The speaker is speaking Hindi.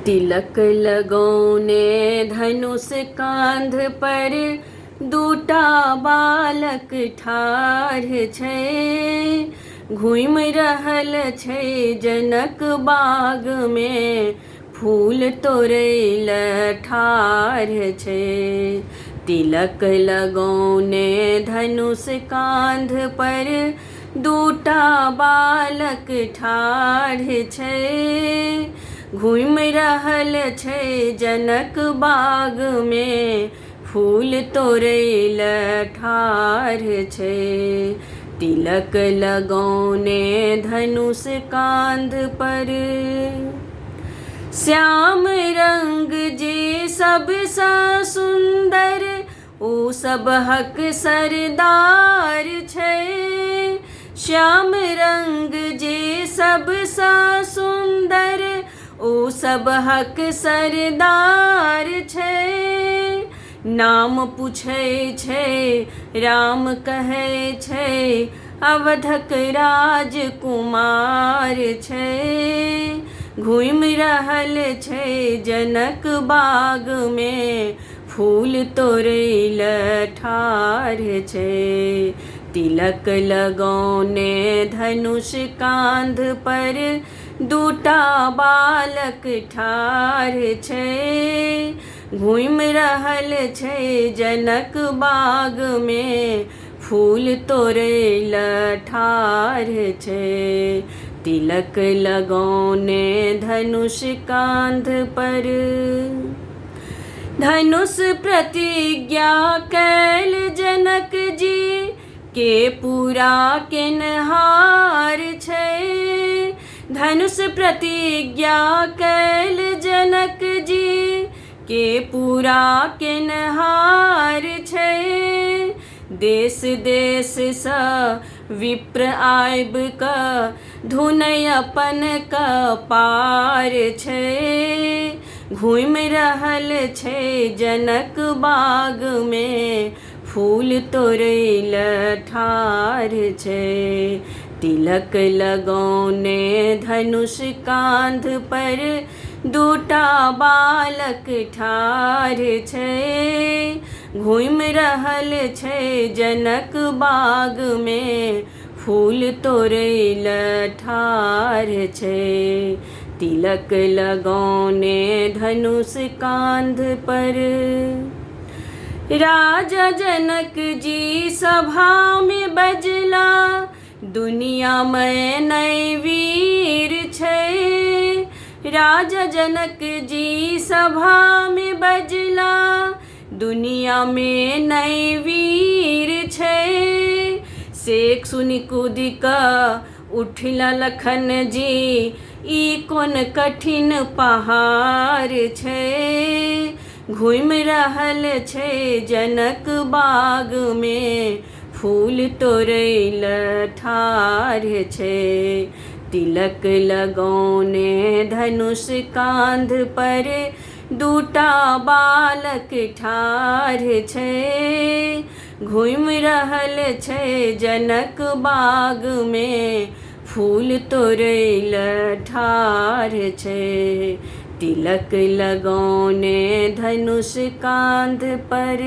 तिलक लगौने धनुष कांध पर दूटा बालक ठाढ़ छै। घूमि रहल छै जनक बाग में फूल तोड़ैल ठाढ़ छै। तिलक लगौने धनुष कांध पर दूटा बालक ठाढ़ छै। घूमि रहल छै जनक बाग में फूल तोड़ैल ठाढ़ छै। तिलक लगौने धनुष कांध पर श्याम रंग जे सबसँ सुंदर ओ सबहक सरदार छै। श्याम रंग जे सबसँ सुंदर ओ सबहक सरदार छै। नाम पूछै छै राम कहै छै अवधक राजकुमार छै। घूमि रहल छै जनक बाग में फूल तोड़ैल ठाढ़ छै। तिलक लगौने धनुष कांध पर दूटा बालक ठाढ़ छै। घूमि रहल छै जनक बाग में फूल तोड़ैल ठाढ़ छै। तिलक लगौने धनुष कांध पर धनुष प्रतिज्ञा कैल जनक जी के पूरा केनहार छै। धनुष प्रतिज्ञा कैल जनक जी के पूरा केनहार छै। देश देश सँ विप्र आबि कऽ धुनय अपन कपार छै। घूमि रहल छै जनक बाग में फूल तोड़ैल ठाढ़ छै। तिलक लगौने धनुष कांध पर दूटा बालक ठाढ़ छै। घूमि रहल छै जनक बाग में फूल तोड़ैल ठाढ़ छै। तिलक लगौने धनुष कांध पर राजा जनक जी सभा में बजला दुनिया में नै वीर छै। राजा जनक जी सभा में बजला दुनिया में नै वीर छै। शेख सुनि कूदि कऽ उठला लखन जी ई कोन कठिन पहाड़ छै। घूमि रहल छै जनक बाग में फूल तोड़ैल ठाढ़ छै। तिलक लगौने धनुष कांध पर दूटा बालक ठाढ़ छै। घूमि रहल छै जनक बाग में फूल तोड़ैल ठाढ़ छै। तिलक लगौने धनुष कांध पर।